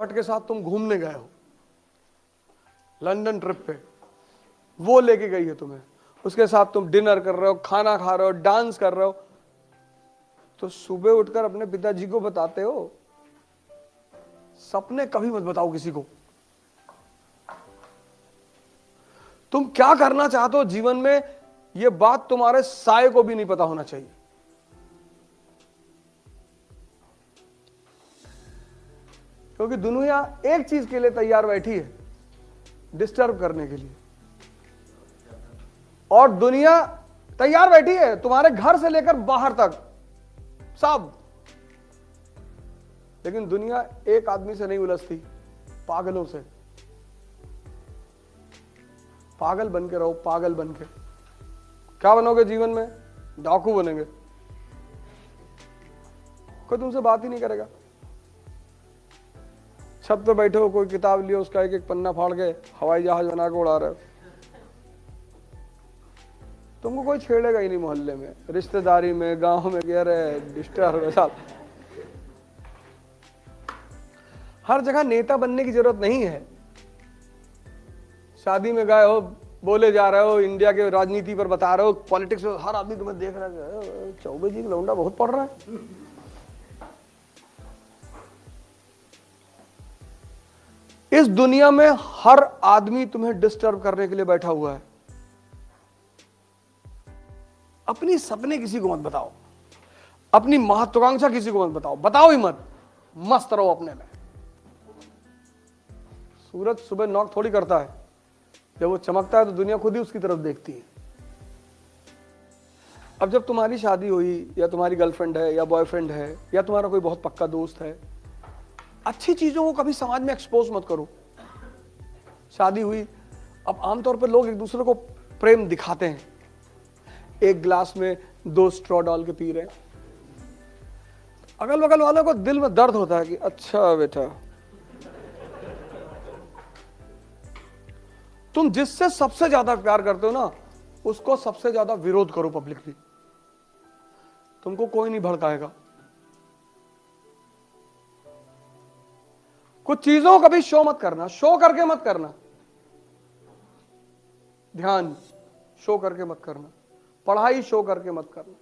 भट्ट के साथ तुम घूमने गए हो लंदन ट्रिप पे, वो लेके गई है तुम्हें, उसके साथ तुम डिनर कर रहे हो, खाना खा रहे हो, डांस कर रहे हो, तो सुबह उठकर अपने पिताजी को बताते हो? सपने कभी मत बताओ किसी को। तुम क्या करना चाहते हो जीवन में, यह बात तुम्हारे साये को भी नहीं पता होना चाहिए। क्योंकि दुनिया एक चीज के लिए तैयार बैठी है, डिस्टर्ब करने के लिए। और दुनिया तैयार बैठी है तुम्हारे घर से लेकर बाहर तक सब। लेकिन दुनिया एक आदमी से नहीं उलझती, पागलों से। पागल बन के रहो, पागल बन के। क्या बनोगे जीवन में? डाकू बनेंगे। कोई तुमसे बात ही नहीं करेगा। छत पे बैठे हो, कोई किताब लियो, उसका एक एक पन्ना फाड़ के हवाई जहाज बना के उड़ा रहे हो। तुमको कोई छेड़ेगा ही नहीं मोहल्ले में, रिश्तेदारी में, गांव में, कह रहे डिस्टर्ब साल। हर जगह नेता बनने की जरूरत नहीं है। शादी में गए हो, बोले जा रहे हो, इंडिया के राजनीति पर बता रहे हो, पॉलिटिक्स में हर आदमी तुम्हें देख रहा है, चौबे जी लौंडा बहुत पढ़ रहा है। इस दुनिया में हर आदमी तुम्हें डिस्टर्ब करने के लिए बैठा हुआ है। अपनी सपने किसी को मत बताओ, अपनी महत्वाकांक्षा किसी को मत बताओ, बताओ ही मत, मस्त रहो अपने में। सूरज सुबह नॉक थोड़ी करता है, जब वो चमकता है तो दुनिया खुद ही उसकी तरफ देखती है। अब जब तुम्हारी शादी हुई, या तुम्हारी गर्लफ्रेंड है, या बॉयफ्रेंड है, या तुम्हारा कोई बहुत पक्का दोस्त है, अच्छी चीजों को कभी समाज में एक्सपोज मत करो। शादी हुई, अब आमतौर पर लोग एक दूसरे को प्रेम दिखाते हैं, एक गिलास में 2 स्ट्रॉ डाल के पी रहे हैं। अगल बगल वालों को दिल में दर्द होता है कि अच्छा बेटा। तुम जिससे सबसे ज्यादा प्यार करते हो ना, उसको सबसे ज्यादा विरोध करो पब्लिकली, तुमको कोई नहीं भड़काएगा। कुछ चीजों को कभी शो मत करना, शो करके मत करना। ध्यान शो करके मत करना, पढ़ाई शो करके मत करना,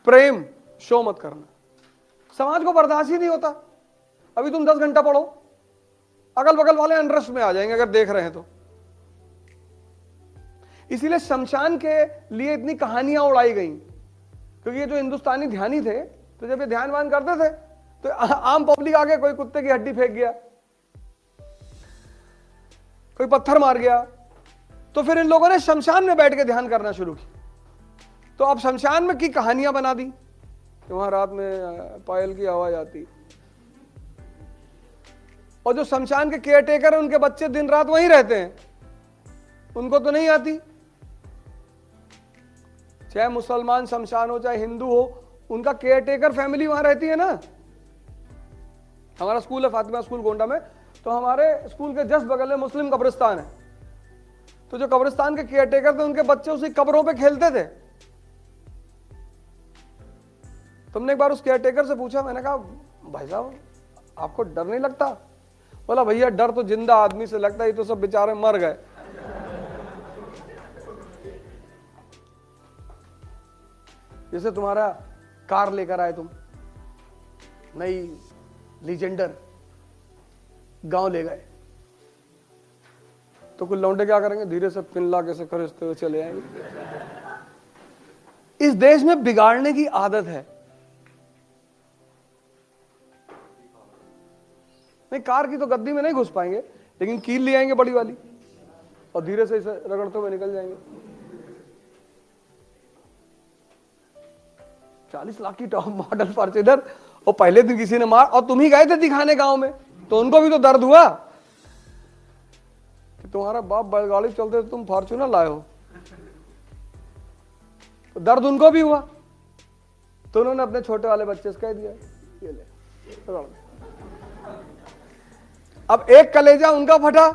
प्रेम शो मत करना। समाज को बर्दाश्त ही नहीं होता। अभी तुम 10 घंटा पढ़ो, अगल बगल वाले इंटरेस्ट में आ जाएंगे अगर देख रहे हैं तो। इसीलिए शमशान के लिए इतनी कहानियां उड़ाई गई, क्योंकि ये जो हिंदुस्तानी ध्यानी थे, तो जब ये ध्यान वान करते थे तो आम पब्लिक आके कोई कुत्ते की हड्डी फेंक गया, कोई पत्थर मार गया, तो फिर इन लोगों ने शमशान में बैठ के ध्यान करना शुरू किया। तो अब शमशान में की कहानियां बना दी कि वहां रात में पायल की आवाज आती, और जो शमशान के केयरटेकर हैं उनके बच्चे दिन रात वहीं रहते हैं, उनको तो नहीं आती। चाहे मुसलमान शमशान हो चाहे हिंदू हो, उनका केयरटेकर फैमिली वहां रहती है ना। हमारा स्कूल है फातिमा स्कूल गोंडा में, तो हमारे स्कूल के जस्ट बगल में मुस्लिम कब्रिस्तान है। तो जो कब्रिस्तान के केयरटेकर थे, उनके बच्चे उसी कब्रों पे खेलते थे। तुमने एक बार उस केयरटेकर से पूछा, मैंने कहा भाई साहब आपको डर नहीं लगता? बोला भैया डर तो जिंदा आदमी से लगता है, ये तो सब बेचारे मर गए। जैसे तुम्हारा कार लेकर आए तुम, नई लीजेंडर, गांव ले गए, तो कुछ लौंडे क्या करेंगे, धीरे से पिन ला के से खरीदते हुए चले आएंगे। इस देश में बिगाड़ने की आदत है। नहीं, कार की तो गद्दी में नहीं घुस पाएंगे, लेकिन कील ले आएंगे बड़ी वाली और धीरे से इसे रगड़ते हुए निकल जाएंगे। 40 लाख की टॉप मॉडल फॉर्च्यूनर, और पहले दिन किसी ने मार, और तुम ही गए थे दिखाने गांव में, तो उनको भी तो दर्द हुआ कि तुम्हारा बाप बैलगाड़ी चलते थे, तुम फॉर्च्यूनर लाए हो, तो दर्द उनको भी हुआ। तो उन्होंने अपने छोटे वाले बच्चे से कह दिया ये ले। अब एक कलेजा उनका फटा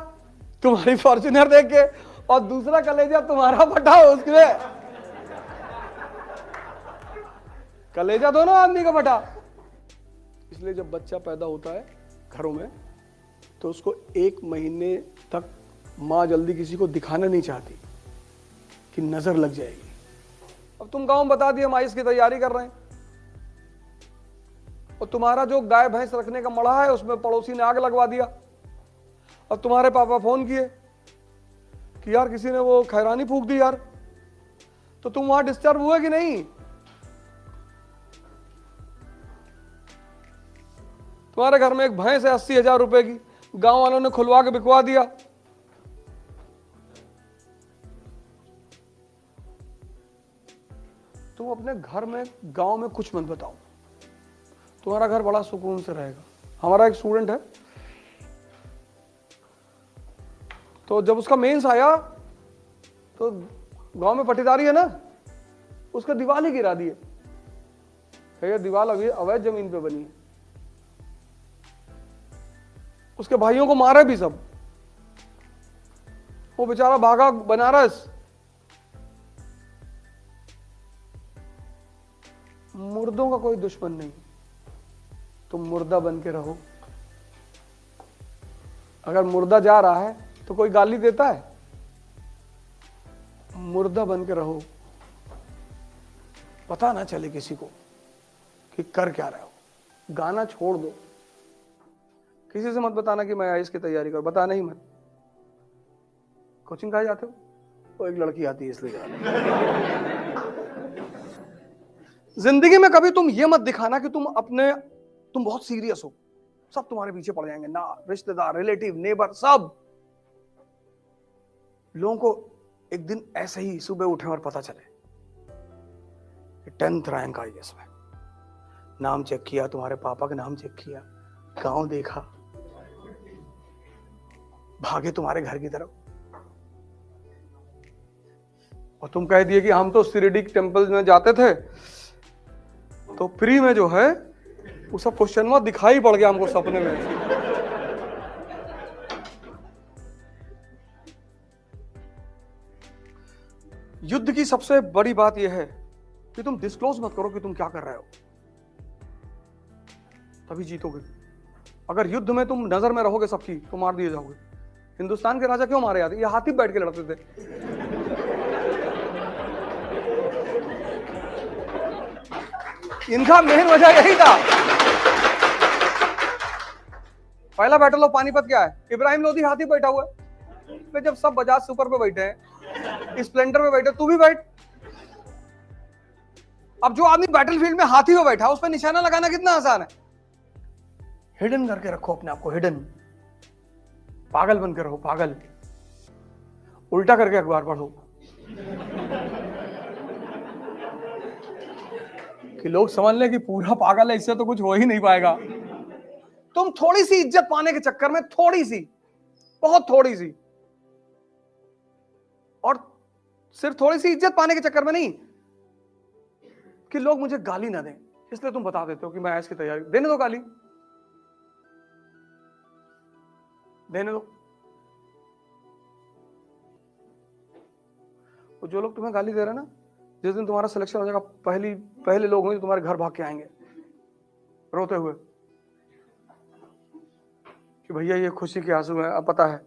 तुम्हारी फॉर्च्यूनर देख के, और दूसरा कलेजा तुम्हारा फटा उसमें, कलेजा दोनों आदमी का फटा। इसलिए जब बच्चा पैदा होता है घरों में तो उसको 1 महीने तक माँ जल्दी किसी को दिखाना नहीं चाहती कि नजर लग जाएगी। अब तुम गांव में बता दिए हम आइस की तैयारी कर रहे हैं, और तुम्हारा जो गाय भैंस रखने का मड़ा है उसमें पड़ोसी ने आग लगवा दिया। अब तुम्हारे पापा फोन किए कि यार किसी ने वो खैरानी फूंक दी यार, तो तुम वहां डिस्टर्ब हुए कि नहीं? तुम्हारे घर में एक भैंस है 80,000 रुपए की, गांव वालों ने खुलवा के बिकवा दिया। तुम अपने घर में गांव में कुछ मत बताओ, तुम्हारा घर बड़ा सुकून से रहेगा। हमारा एक स्टूडेंट है, तो जब उसका मेंस आया तो गांव में पट्टीदारी है ना, उसका दीवार ही गिरा दिए। ये दीवार अभी अवैध जमीन पे बनी है। उसके भाइयों को मारा भी सब। वो बेचारा भागा बनारस। मुर्दों का कोई दुश्मन नहीं, तुम मुर्दा बन के रहो। अगर मुर्दा जा रहा है तो कोई गाली देता है? मुर्दा बन के रहो, पता ना चले किसी को कि कर क्या रहे हो। गाना छोड़ दो, किसी से मत बताना कि मैं आईएएस की तैयारी कर, बताना ही मत। कोचिंग कहाँ जाते हो? वो एक लड़की आती है इसलिए जा रहे। जिंदगी में कभी तुम ये मत दिखाना कि तुम बहुत सीरियस हो, सब तुम्हारे पीछे पड़ जाएंगे ना, रिश्तेदार, रिलेटिव, नेबर, सब। लोगों को एक दिन ऐसे ही सुबह उठे और पता चले 10th रैंक आई इसमें, नाम चेक किया, तुम्हारे पापा का नाम चेक किया, गांव देखा, भागे तुम्हारे घर की तरफ, और तुम कह दिए कि हम तो शिरडी टेम्पल में जाते थे तो फ्री में जो है वो सब क्वेश्चन में दिखाई पड़ गया हमको सपने में। युद्ध की सबसे बड़ी बात यह है कि तुम डिस्क्लोज मत करो कि तुम क्या कर रहे हो, तभी जीतोगे। अगर युद्ध में तुम नजर में रहोगे सबकी तो मार दिए जाओगे। हिंदुस्तान के राजा क्यों मारे जाते? ये हाथी बैठ के लड़ते थे। इनका मेन वजह यही था। पहला बैटल ऑफ पानीपत क्या है? इब्राहिम लोधी हाथी बैठा हुआ है। जब सब बजाज सुपर पे बैठे हैं, स्प्लेंडर पे बैठे, तू भी बैठ। अब जो आदमी बैटलफील्ड में हाथी पे बैठा उस पर निशाना लगाना कितना आसान है। हिडन करके रखो अपने आप को, हिडन। पागल बन के रहो, पागल। उल्टा करके अखबार पढ़ो कि लोग समझ लें कि पूरा पागल है, इससे तो कुछ हो ही नहीं पाएगा। तुम थोड़ी सी इज्जत पाने के चक्कर में, थोड़ी सी, बहुत थोड़ी सी, और सिर्फ थोड़ी सी इज्जत पाने के चक्कर में नहीं कि लोग मुझे गाली ना दें, इसलिए तुम बता देते हो कि मैं आईएएस की तैयारी। देने दो गाली, देने दो। वो जो लोग तुम्हें गाली दे रहे हैं ना, जिस दिन तुम्हारा सिलेक्शन हो जाएगा, पहले लोग होंगे तुम्हारे घर भाग के आएंगे रोते हुए कि भैया ये खुशी के आंसू है, अब पता है।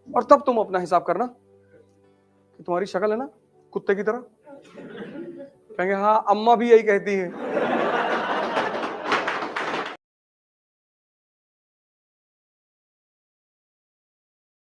और तब तुम अपना हिसाब करना कि तुम्हारी शक्ल है ना कुत्ते की तरह, कहेंगे हाँ अम्मा भी यही कहती है।